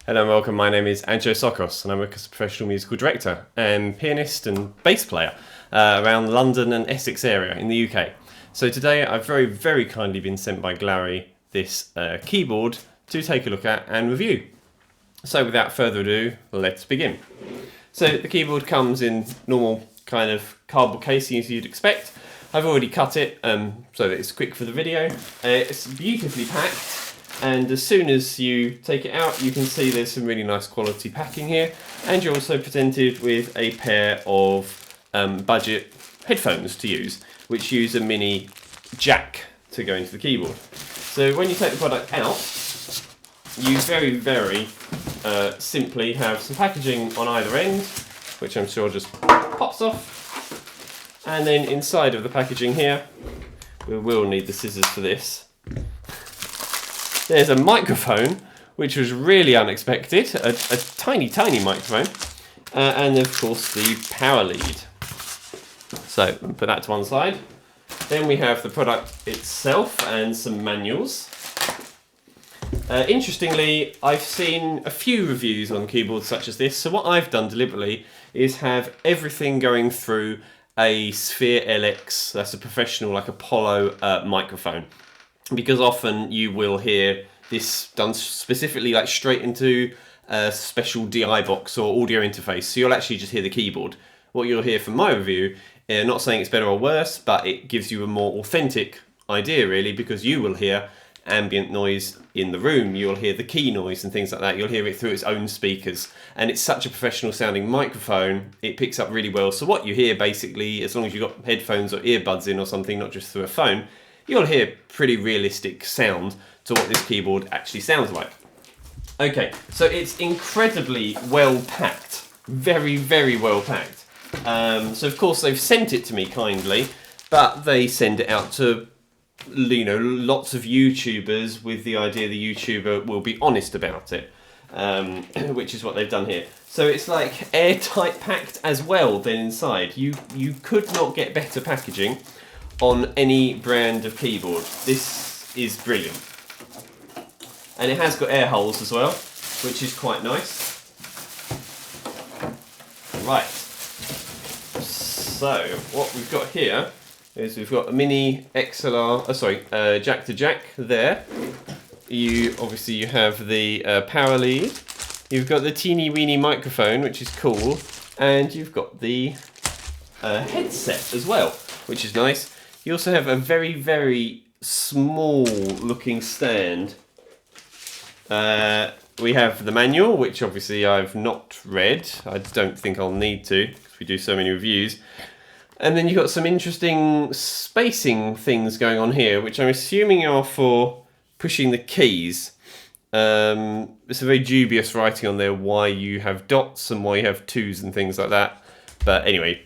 Hello and welcome, my name is Angelo and I work as a professional musical director and pianist and bass player around London and Essex area in the UK. So today I've very kindly been sent by Glarry this keyboard to take a look at and review. So without further ado, let's begin. So the keyboard comes in normal kind of cardboard casing as you'd expect. I've already cut it so that it's quick for the video. It's beautifully packed. And as soon as you take it out, you can see there's some really nice quality packing here. And you're also presented with a pair of budget headphones to use, which use a mini jack to go into the keyboard. So when you take the product out, you very simply have some packaging on either end, which I'm sure just pops off. And then inside of the packaging here, we will need the scissors for this. There's a microphone, which was really unexpected, a tiny microphone, and of course the power lead. So put that to one side. Then we have the product itself and some manuals. Interestingly, I've seen a few reviews on keyboards such as this, so what I've done deliberately is have everything going through a Sphere LX, that's a professional like Apollo microphone. Because often you will hear this done specifically like straight into a special DI box or audio interface, so you'll actually just hear the keyboard. What you'll hear from my review, not saying it's better or worse, but it gives you a more authentic idea really, because you will hear ambient noise in the room, you'll hear the key noise and things like that, you'll hear it through its own speakers, and it's such a professional sounding microphone, it picks up really well. So what you hear basically, as long as you've got headphones or earbuds in or something, not just through a phone, you'll hear pretty realistic sound to what this keyboard actually sounds like. Okay, so it's incredibly well packed, very well packed. So of course they've sent it to me kindly, but they send it out to lots of YouTubers with the idea the YouTuber will be honest about it, which is what they've done here. So it's like airtight packed as well then inside. You could not get better packaging on any brand of keyboard. This is brilliant. And it has got air holes as well, which is quite nice. Right. So what we've got here is we've got a mini XLR, jack to jack there. You have the power lead. You've got the teeny weeny microphone, which is cool, and you've got the headset as well, which is nice. You also have a very small looking stand. We have the manual, which obviously I've not read. I don't think I'll need to, because we do so many reviews. And then you've got some interesting spacing things going on here, which I'm assuming are for pushing the keys. It's a very dubious writing on there why you have dots and why you have twos and things like that. But anyway,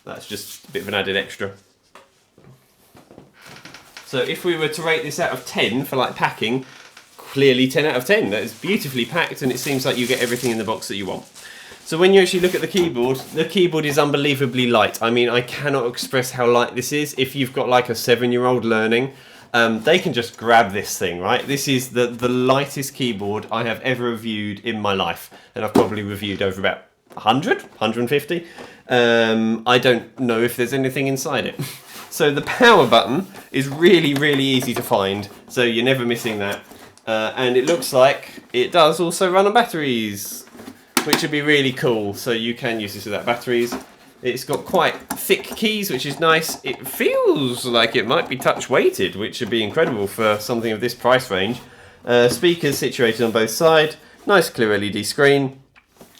that's just a bit of an added extra. So if we were to rate this out of 10 for like packing, clearly 10 out of 10. That is beautifully packed and it seems like you get everything in the box that you want. So when you actually look at the keyboard is unbelievably light. I mean, I cannot express how light this is. If you've got like a 7-year-old learning, they can just grab this thing, right? This is the lightest keyboard I have ever reviewed in my life. And I've probably reviewed over about 100, 150. I don't know if there's anything inside it. So the power button is really easy to find, so you're never missing that. And it looks like it does also run on batteries, which would be really cool. So you can use this without batteries. It's got quite thick keys, which is nice. It feels like it might be touch weighted, which would be incredible for something of this price range. Speakers situated on both sides, nice clear LED screen,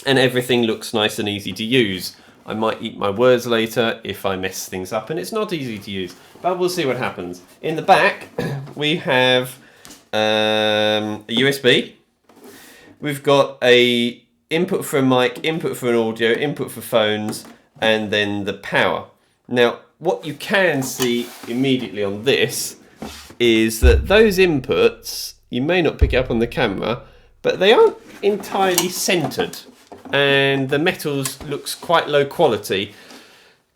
and everything looks nice and easy to use. I might eat my words later if I mess things up, and it's not easy to use, but we'll see what happens. In the back, we have a USB. We've got a input for a mic, input for an audio, input for phones, and then the power. Now, what you can see immediately on this is that those inputs, you may not pick it up on the camera, but they aren't entirely centered. And the metals looks quite low quality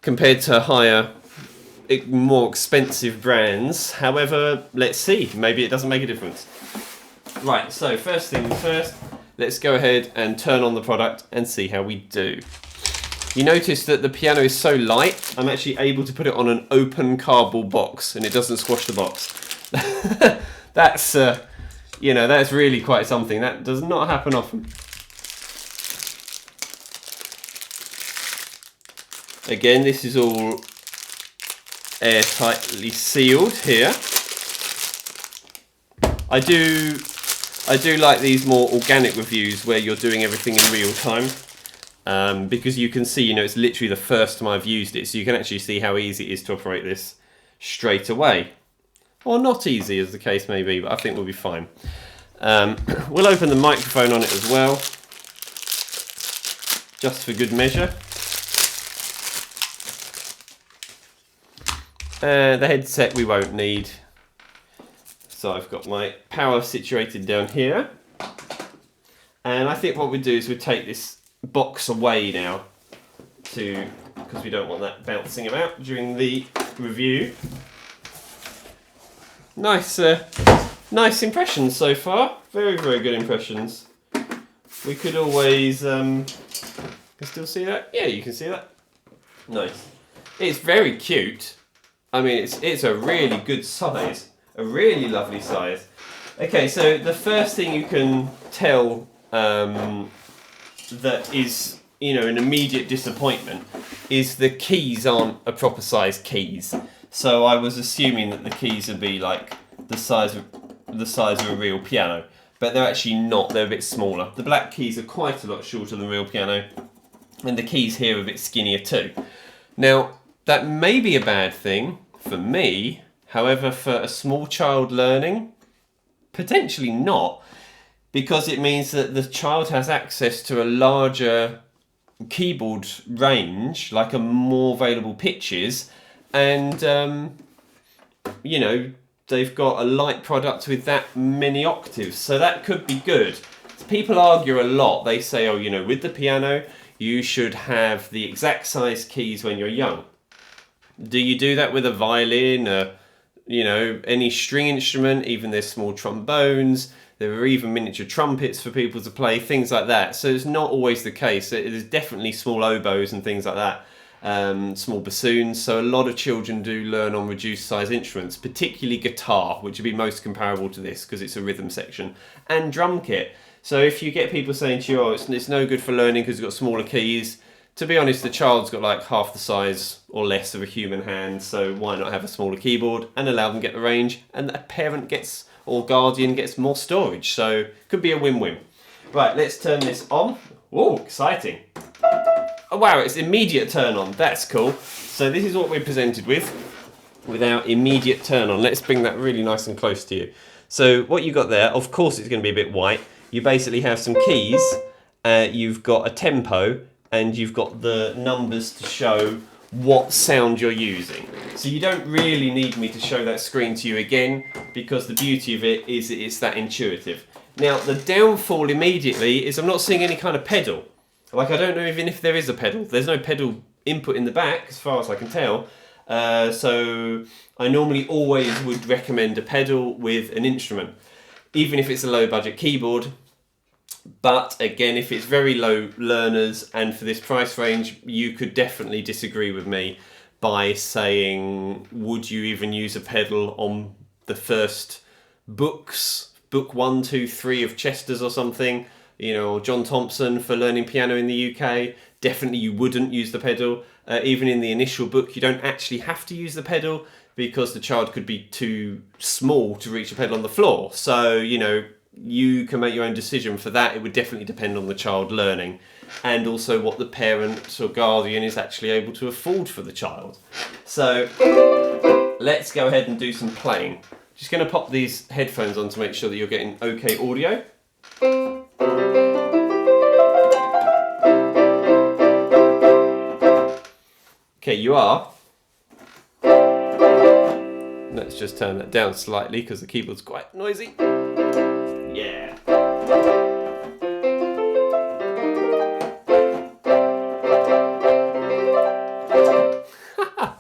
compared to higher, more expensive brands. However, let's see, maybe it doesn't make a difference. Right, so first things first, let's go ahead and turn on the product and see how we do. You notice that the piano is so light, I'm actually able to put it on an open cardboard box and it doesn't squash the box. That's, you know, that's really quite something. That does not happen often. Again, this is all airtightly sealed here. I do like these more organic reviews where you're doing everything in real time, because you can see, you know, it's literally the first time I've used it, so you can actually see how easy it is to operate this straight away. Or not easy, as the case may be, but I think we'll be fine. We'll open the microphone on it as well, just for good measure. The headset we won't need. So I've got my power situated down here. And I think what we'll do is we'll take this box away now, because we don't want that bouncing about during the review. Nice impressions so far. Very, very good impressions. We could always, you still see that? Yeah, you can see that. Nice. It's very cute. I mean, it's a really good size. A really lovely size. Okay, so the first thing you can tell that is, you know, an immediate disappointment is the keys aren't a proper size keys. So I was assuming that the keys would be like the size of a real piano, but they're actually not. They're a bit smaller. The black keys are quite a lot shorter than a real piano, and the keys here are a bit skinnier too. Now, that may be a bad thing for me. However, for a small child learning, potentially not, because it means that the child has access to a larger keyboard range, like a more available pitches, and you know, they've got a light product with that many octaves, so that could be good. People argue a lot. They say, oh, you know, with the piano, you should have the exact size keys when you're young. Do you do that with a violin, you know, any string instrument? Even there's small trombones, there are even miniature trumpets for people to play, things like that. So it's not always the case. There's definitely small oboes and things like that, small bassoons. So a lot of children do learn on reduced size instruments, particularly guitar, which would be most comparable to this because it's a rhythm section, and drum kit. So if you get people saying to you, oh, it's no good for learning because it's got smaller keys, to be honest, the child's got like half the size or less of a human hand, so why not have a smaller keyboard and allow them to get the range, and a parent gets, or guardian gets, more storage. So could be a win-win. Right, let's turn this on. Whoa, exciting. Oh wow, it's immediate turn on. That's cool. So this is what we're presented with our immediate turn on. Let's bring that really nice and close to you. So what you got there, of course it's going to be a bit white. You basically have some keys, you've got a tempo, and you've got the numbers to show what sound you're using. So you don't really need me to show that screen to you again, because the beauty of it is it's that intuitive. Now, the downfall immediately is I'm not seeing any kind of pedal. Like, I don't know even if there is a pedal. There's no pedal input in the back, as far as I can tell. So I normally always would recommend a pedal with an instrument, even if it's a low budget keyboard. But again, if it's very low learners and for this price range, you could definitely disagree with me by saying, would you even use a pedal on the first books, book 1, 2, 3 of Chester's or something, you know, or John Thompson for learning piano in the UK? Definitely you wouldn't use the pedal. Even in the initial book, you don't actually have to use the pedal because the child could be too small to reach a pedal on the floor. So, you know, you can make your own decision for that. It would definitely depend on the child learning and also what the parent or guardian is actually able to afford for the child. So let's go ahead and do some playing. Just going to pop these headphones on to make sure that you're getting okay audio. Okay, you are. Let's just turn that down slightly because the keyboard's quite noisy. Yeah.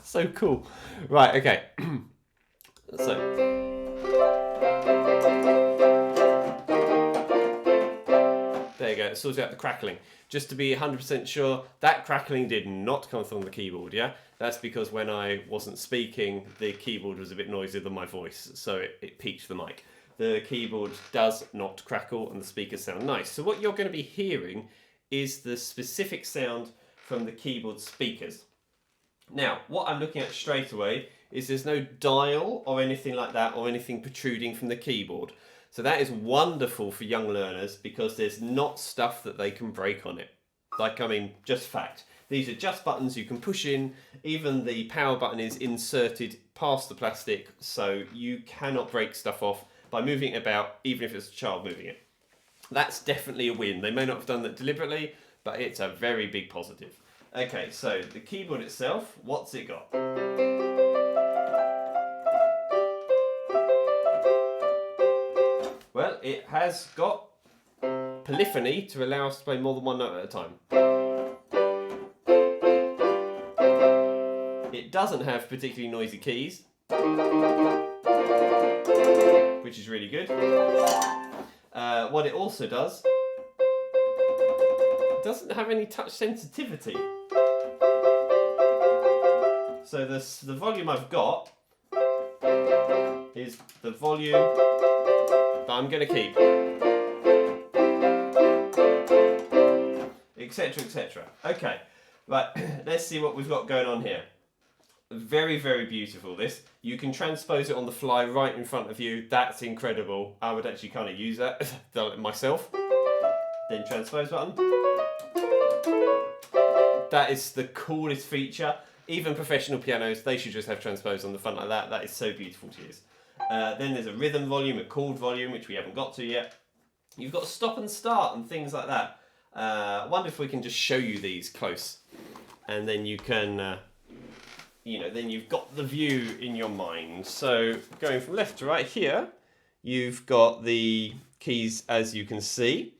So cool. Right, okay. So. sorted out the crackling. Just to be 100% sure, that crackling did not come from the keyboard, yeah? That's because when I wasn't speaking, the keyboard was a bit noisier than my voice, so it peaked the mic. The keyboard does not crackle and the speakers sound nice. So what you're going to be hearing is the specific sound from the keyboard speakers. Now, what I'm looking at straight away is there's no dial or anything like that or anything protruding from the keyboard. So that is wonderful for young learners because there's not stuff that they can break on it. Like, I mean, just fact. These are just buttons you can push in. Even the power button is inserted past the plastic, so you cannot break stuff off by moving it about, even if it's a child moving it. That's definitely a win. They may not have done that deliberately, but it's a very big positive. Okay, so the keyboard itself, what's it got? Well, it has got polyphony to allow us to play more than one note at a time. It doesn't have particularly noisy keys, which is really good. What it also does, it doesn't have any touch sensitivity. So the volume I've got is the volume that I'm going to keep, etc, etc. Okay, right, let's see what we've got going on here. Very, very beautiful, this. You can transpose it on the fly right in front of you. That's incredible. I would actually kind of use that myself. Then transpose button. That is the coolest feature. Even professional pianos, they should just have transpose on the front like that. That is so beautiful to use. Then there's a rhythm volume, a chord volume, which we haven't got to yet. You've got stop and start and things like that. I wonder if we can just show you these close. And then you can... then you've got the view in your mind. So going from left to right here, you've got the keys as you can see.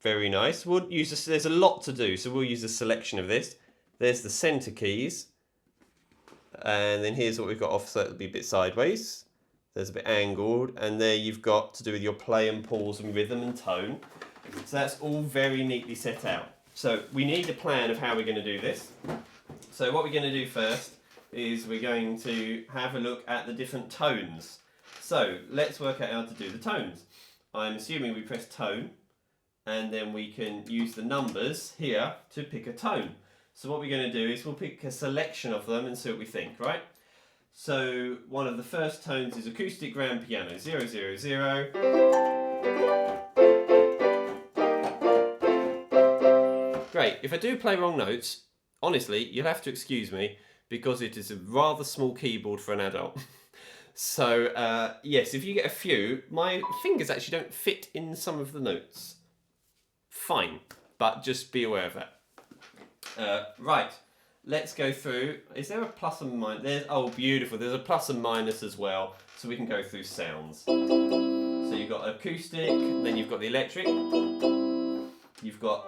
Very nice. We'll use this, there's a lot to do, so we'll use a selection of this. There's the center keys. And then here's what we've got off, so it'll be a bit sideways. There's a bit angled. And there you've got to do with your play and pause and rhythm and tone. So that's all very neatly set out. So we need a plan of how we're going to do this. So what we're going to do first is we're going to have a look at the different tones. So let's work out how to do the tones. I'm assuming we press tone and then we can use the numbers here to pick a tone. So what we're going to do is we'll pick a selection of them and see what we think, right? So one of the first tones is acoustic grand piano, 0, 0, 0. Great, if I do play wrong notes, honestly, you'll have to excuse me because it is a rather small keyboard for an adult. So, yes, if you get a few, my fingers actually don't fit in some of the notes. Fine, but just be aware of that. Right, let's go through. Is there a plus and minus? Oh, beautiful. There's a plus and minus as well, so we can go through sounds. So you've got acoustic, then you've got the electric. You've got...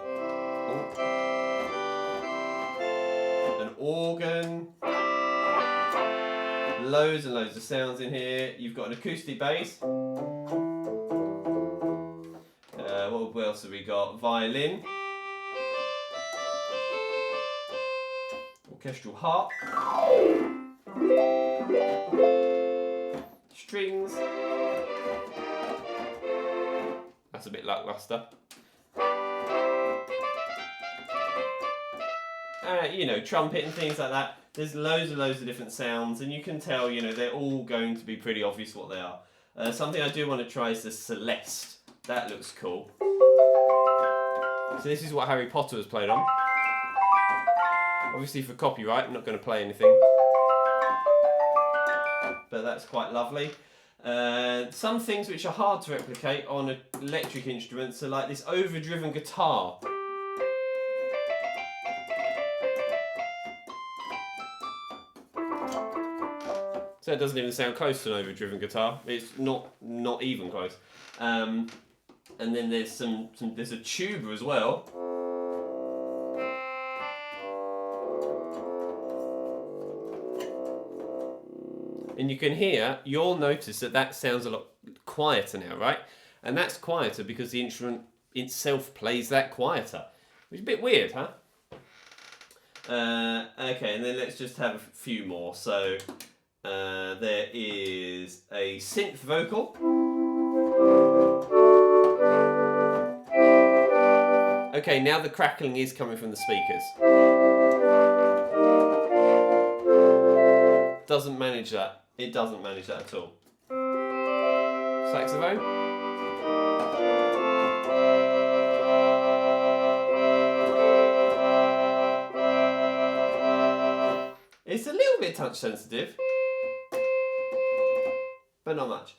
an organ, loads and loads of sounds in here. You've got an acoustic bass. What else have we got? Violin, orchestral harp, strings. That's a bit lackluster. Trumpet and things like that. There's loads and loads of different sounds, and you can tell, they're all going to be pretty obvious what they are. Something I do want to try is the Celeste. That looks cool. So this is what Harry Potter was played on. Obviously for copyright, I'm not going to play anything. But that's quite lovely. Some things which are hard to replicate on electric instruments are like this overdriven guitar. So it doesn't even sound close to an overdriven guitar. It's not even close. And then there's there's a tuba as well. And you can hear, you'll notice that sounds a lot quieter now, right? And that's quieter because the instrument itself plays that quieter, which is a bit weird, huh? Okay, and then let's just have a few more. So there is a synth vocal. Okay, now the crackling is coming from the speakers. Doesn't manage that. It doesn't manage that at all. Saxophone. It's a little bit touch sensitive, but not much.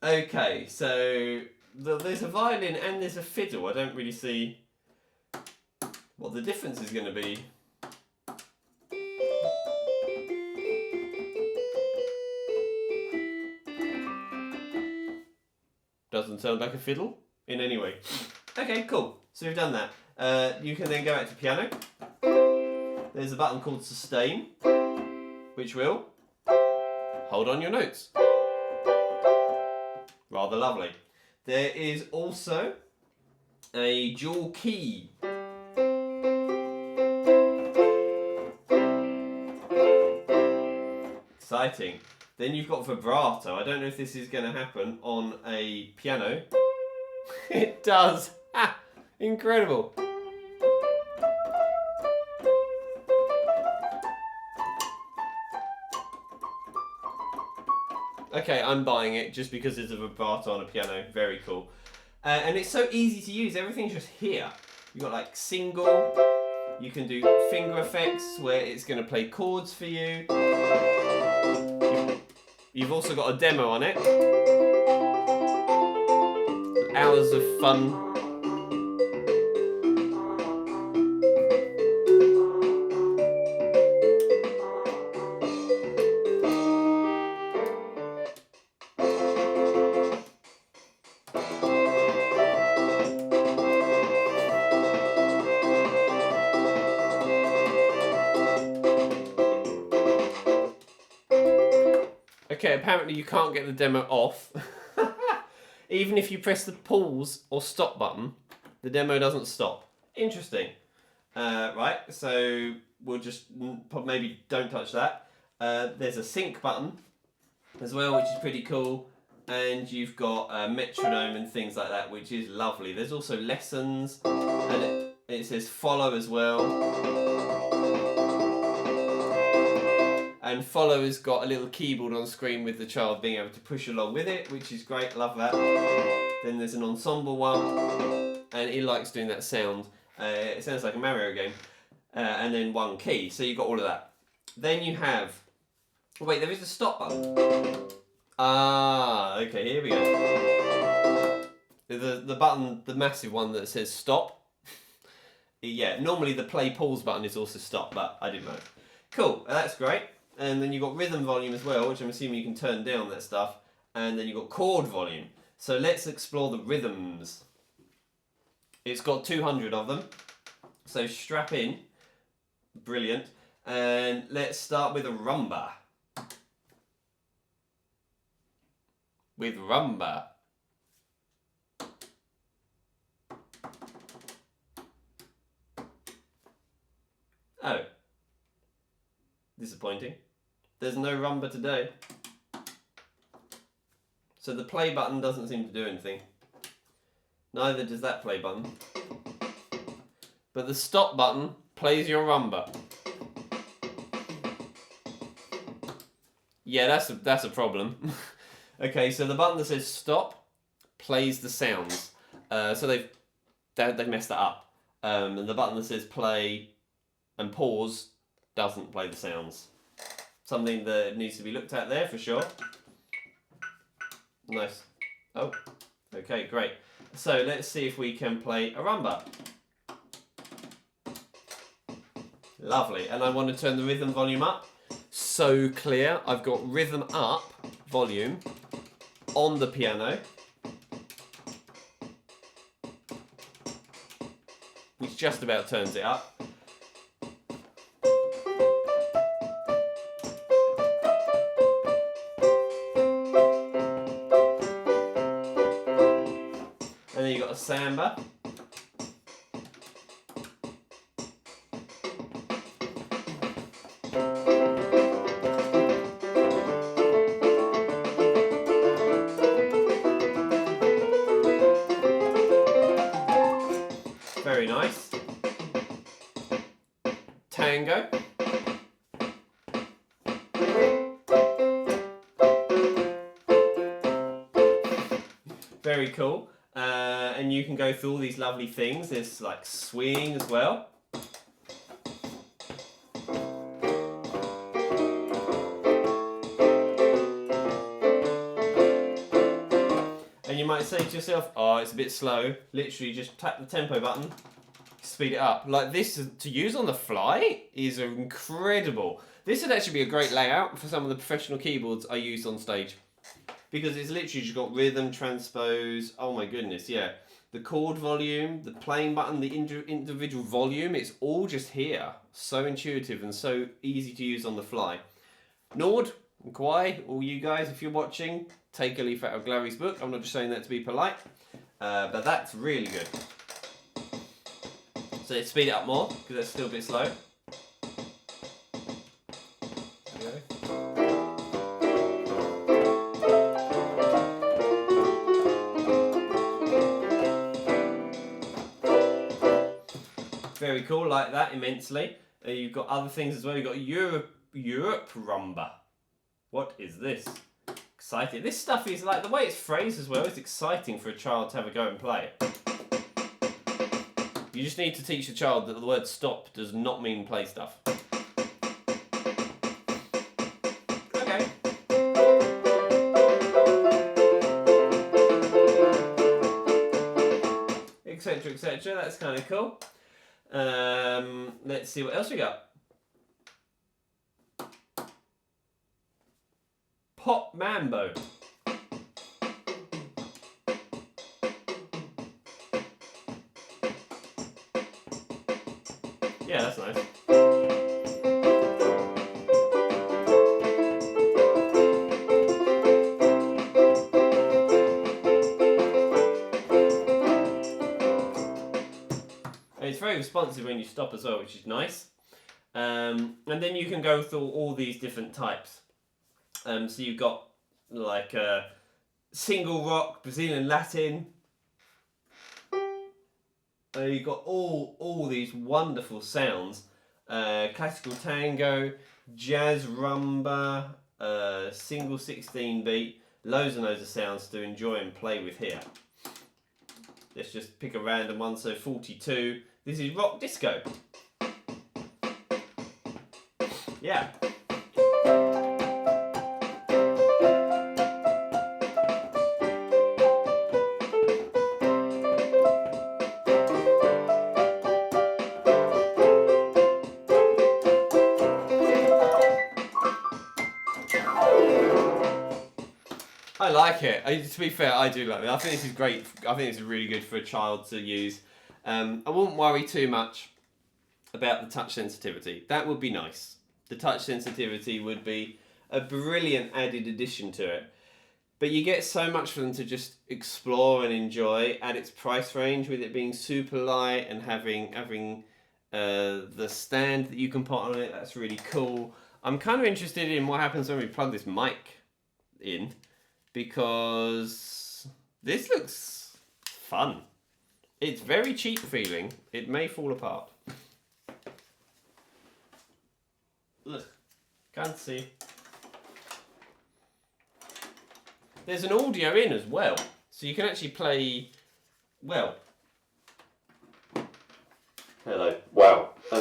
Okay, so there's a violin and there's a fiddle. I don't really see what the difference is going to be. Doesn't sound like a fiddle in any way. Okay, cool. So we've done that. You can then go out to piano. There's a button called sustain, which will hold on your notes. Rather lovely. There is also a dual key. Exciting. Then you've got vibrato. I don't know if this is going to happen on a piano. It does. Ah, incredible. Okay, I'm buying it just because it's a vibrato on a piano. Very cool. And it's so easy to use. Everything's just here. You've got like single. You can do finger effects where it's going to play chords for you. You've also got a demo on it. Hours of fun. Okay, apparently you can't get the demo off. Even if you press the pause or stop button, the demo doesn't stop. Interesting. Right, so we'll just maybe don't touch that. There's a sync button as well, which is pretty cool. And you've got a metronome and things like that, which is lovely. There's also lessons, and it says follow as well. And follow has got a little keyboard on screen with the child being able to push along with it, which is great, love that. Then there's an ensemble one, and he likes doing that sound. It sounds like a Mario game. And then one key, so you've got all of that. Then you have, wait, there is a stop button. Ah, okay, here we go. The button, the massive one that says stop. Yeah, normally the play pause button is also stop, but I didn't know. Cool, that's great. And then you've got rhythm volume as well, which I'm assuming you can turn down that stuff. And then you've got chord volume. So let's explore the rhythms. It's got 200 of them. So strap in. Brilliant. And let's start with a rumba. With rumba. Oh. Disappointing. There's no rumba today. So the play button doesn't seem to do anything. Neither does that play button. But the stop button plays your rumba. Yeah, that's a problem. Okay, so the button that says stop plays the sounds. So they've messed that up. And the button that says play and pause doesn't play the sounds. Something that needs to be looked at there for sure. Nice. Oh, okay, great. So let's see if we can play a rumba. Lovely. And I want to turn the rhythm volume up. So clear. I've got rhythm up volume on the piano, which just about turns it up. And then you've got a samba. Very nice. Tango. Very cool. And you can go through all these lovely things. There's like swing as well. And you might say to yourself, oh, it's a bit slow. Literally just tap the tempo button, speed it up. Like this to use on the fly is incredible. This would actually be a great layout for some of the professional keyboards I use on stage. Because it's literally just got rhythm, transpose, oh my goodness, yeah. The chord volume, the playing button, the individual volume, it's all just here. So intuitive and so easy to use on the fly. Nord and Kwai, all you guys, if you're watching, take a leaf out of Glarry's book. I'm not just saying that to be polite, but that's really good. So let's speed it up more, because that's still a bit slow. There we go. Very cool, like that immensely. You've got other things as well. You've got Europe rumba. What is this? Exciting. This stuff is like the way it's phrased as well. It's exciting for a child to have a go and play it. You just need to teach the child that the word stop does not mean play stuff. Okay. Etc. etc. That's kind of cool. Let's see what else we got. Pop Mambo. Yeah, that's nice. And it's very responsive when you stop as well, which is nice. And then you can go through all these different types. So you've got like single rock, Brazilian Latin. You've got all these wonderful sounds. Classical tango, jazz rumba, single 16 beat. Loads and loads of sounds to enjoy and play with here. Let's just pick a random one. So 42. This is rock disco. Yeah. I like it. To be fair, I do like it. I think this is great. I think this is really good for a child to use. I wouldn't worry too much about the touch sensitivity. That would be nice. The touch sensitivity would be a brilliant added addition to it. But you get so much for them to just explore and enjoy at its price range, with it being super light and having the stand that you can put on it. That's really cool. I'm kind of interested in what happens when we plug this mic in, because this looks fun. It's very cheap feeling. It may fall apart. Ugh, can't see. There's an audio in as well, so you can actually play, well. Hello. Wow. So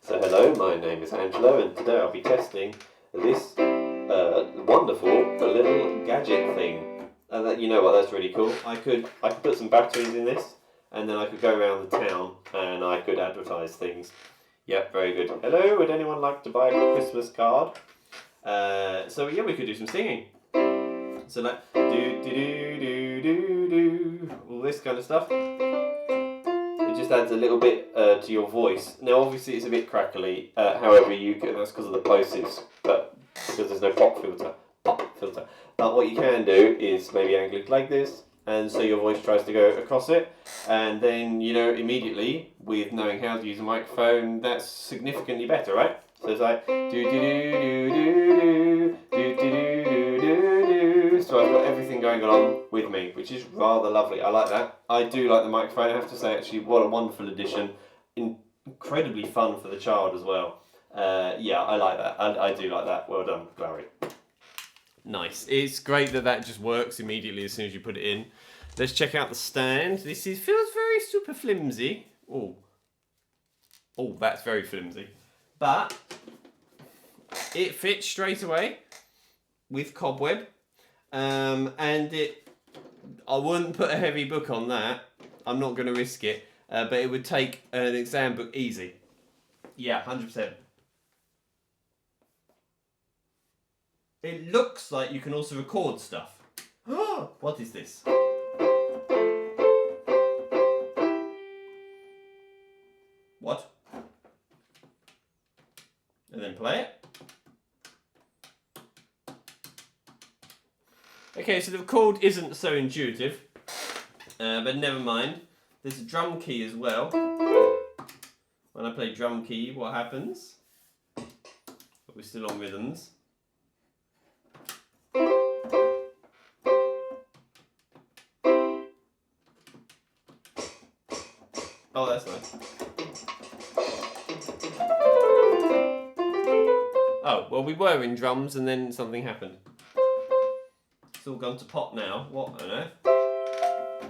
hello, my name is Angelo, and today I'll be testing this wonderful little gadget thing. And that, you know what, that's really cool. I could put some batteries in this, and then I could go around the town and I could advertise things. Yep, very good. Hello, would anyone like to buy a Christmas card? So yeah, we could do some singing. So like do do do do do do, all this kind of stuff. It just adds a little bit to your voice. Now obviously it's a bit crackly. However, that's because of the plosives, but because there's no pop filter. But what you can do is maybe angle it like this, and so your voice tries to go across it, and then you know immediately with knowing how to use a microphone, that's significantly better, right? So it's like do do do do do do do do do do. So I've got everything going along with me, which is rather lovely. I like that. I do like the microphone. I have to say, actually, what a wonderful addition. Incredibly fun for the child as well. Yeah, I like that. I do like that. Well done, Glarry. Nice. It's great that that just works immediately as soon as you put it in. Let's check out the stand. This feels very super flimsy. Oh, that's very flimsy. But it fits straight away with cobweb, and I wouldn't put a heavy book on that. I'm not going to risk it, but it would take an exam book easy. Yeah, 100%. It looks like you can also record stuff. What is this? What? And then play it. Okay, so the chord isn't so intuitive, but never mind. There's a drum key as well. When I play drum key, what happens? But we're still on rhythms. Oh, that's nice. Oh, well, we were in drums and then something happened. It's all gone to pop now. What on earth?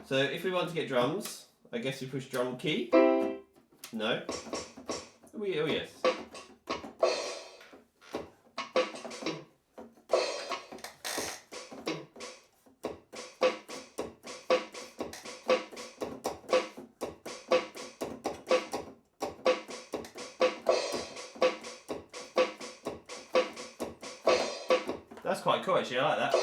So if we want to get drums, I guess we push drum key. No. Oh yes. That's quite cool actually, I like that.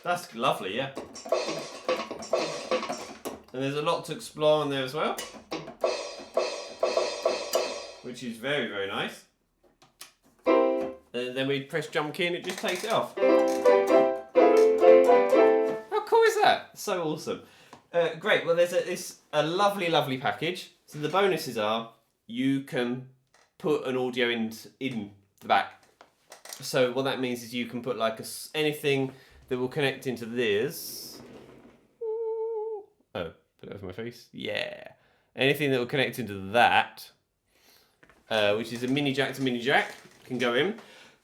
That's lovely, yeah. And there's a lot to explore on there as well, which is very, very nice. And then we press drum key and it just takes it off. How cool is that? So awesome. Great, well there's a lovely, lovely package. So the bonuses are, you can put an audio in the back. So what that means is you can put like anything that will connect into this. Oh, put it over my face. Yeah. Anything that will connect into that, which is a mini jack to mini jack, can go in.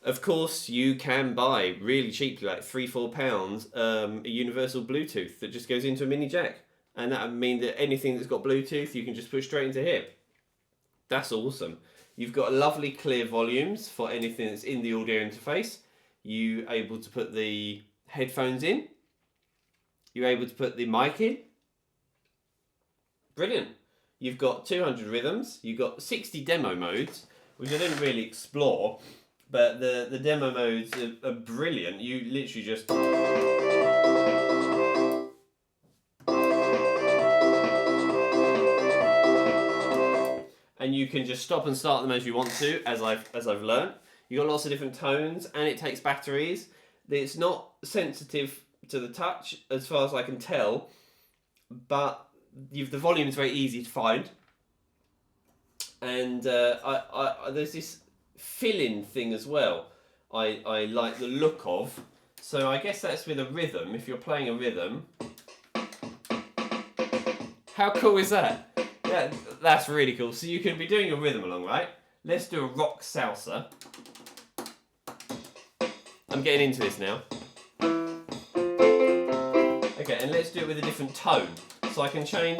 Of course, you can buy really cheaply, like £3-4, a universal Bluetooth that just goes into a mini jack. And that would mean that anything that's got Bluetooth, you can just put straight into here. That's awesome. You've got lovely clear volumes for anything that's in the audio interface. You're able to put the headphones in. You're able to put the mic in. Brilliant. You've got 200 rhythms. You've got 60 demo modes, which I didn't really explore, but the demo modes are brilliant. You literally just... and you can just stop and start them as you want to, as I've learned. You've got lots of different tones, and it takes batteries. It's not sensitive to the touch, as far as I can tell, but the volume is very easy to find. And there's this fill-in thing as well I like the look of. So I guess that's with a rhythm. If you're playing a rhythm, how cool is that? That's really cool. So you can be doing a rhythm along, right? Let's do a rock salsa. I'm getting into this now. Okay, and let's do it with a different tone. So I can change.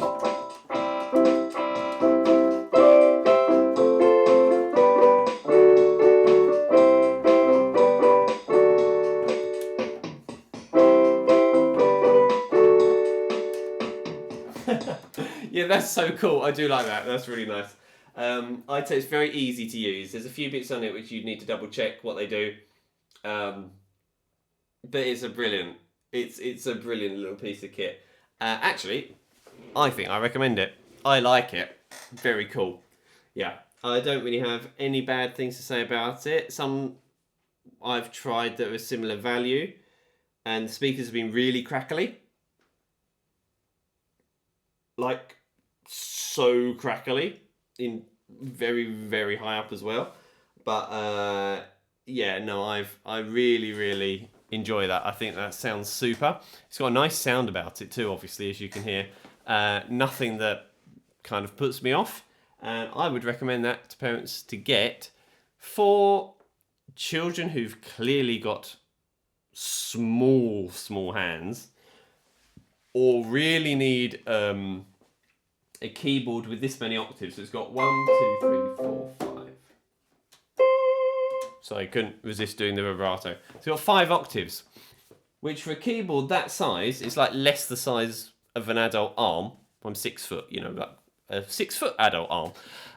Yeah, that's so cool. I do like that. That's really nice. I'd say it's very easy to use. There's a few bits on it which you need to double check what they do, but it's a brilliant. It's a brilliant little piece of kit. Actually, I think I recommend it. I like it. Very cool. Yeah, I don't really have any bad things to say about it. Some I've tried that were similar value, and the speakers have been really crackly. Like, so crackly, in very, very high up as well. But yeah, no, I really enjoy that. I think that sounds super. It's got a nice sound about it too, obviously, as you can hear. Nothing that kind of puts me off. And I would recommend that to parents to get for children who've clearly got small hands, or really need a keyboard with this many octaves. So it's got 1, 2, 3, 4, 5. So I couldn't resist doing the vibrato. So it's got 5 octaves, which for a keyboard that size is like less the size of an adult arm. I'm 6 foot, you know, like a 6 foot adult arm.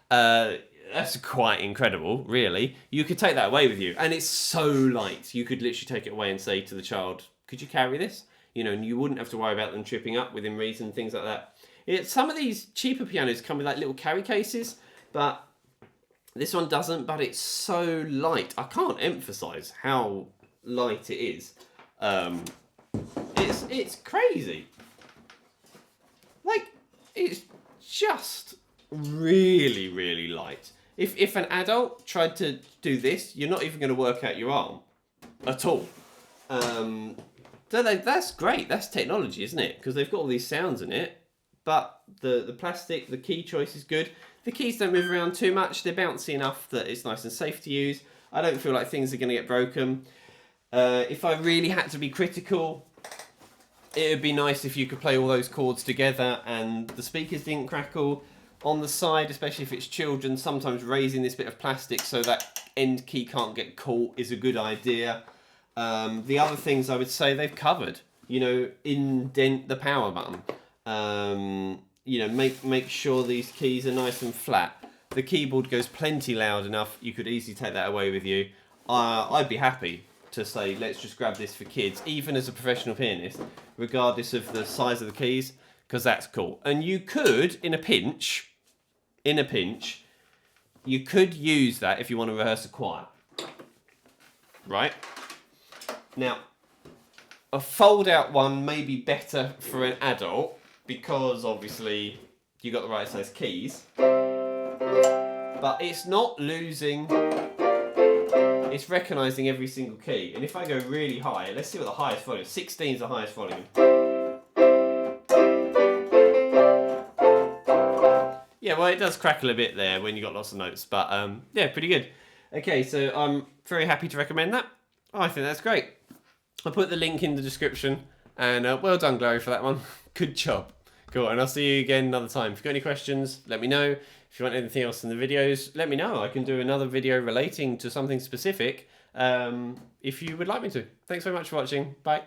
That's quite incredible, really. You could take that away with you, and it's so light. You could literally take it away and say to the child, "Could you carry this?" You know, and you wouldn't have to worry about them tripping up within reason, things like that. Some of these cheaper pianos come with like little carry cases, but this one doesn't. But it's so light. I can't emphasize how light it is. It's crazy. Like, it's just really light. If an adult tried to do this, you're not even going to work out your arm at all. That's great. That's technology, isn't it? Because they've got all these sounds in it. But the plastic, the key choice is good. The keys don't move around too much. They're bouncy enough that it's nice and safe to use. I don't feel like things are going to get broken. If I really had to be critical, it would be nice if you could play all those chords together and the speakers didn't crackle. On the side, especially if it's children, sometimes raising this bit of plastic so that end key can't get caught is a good idea. The other things I would say they've covered. You know, indent the power button. You know, make sure these keys are nice and flat. The keyboard goes plenty loud enough. You could easily take that away with you. I'd be happy to say, let's just grab this for kids, even as a professional pianist, regardless of the size of the keys, because that's cool. And you could, in a pinch, you could use that if you want to rehearse a choir. Right? Now, a fold-out one may be better for an adult, because obviously you got the right size keys. But it's not losing, it's recognising every single key. And if I go really high, let's see what the highest volume, 16 is the highest volume. Yeah, well, it does crackle a bit there when you got lots of notes, but yeah, pretty good. Okay, so I'm very happy to recommend that. I think that's great. I'll put the link in the description, and well done, Glarry, for that one. Good job. Cool, and I'll see you again another time. If you've got any questions, let me know. If you want anything else in the videos, let me know. I can do another video relating to something specific if you would like me to. Thanks very much for watching. Bye.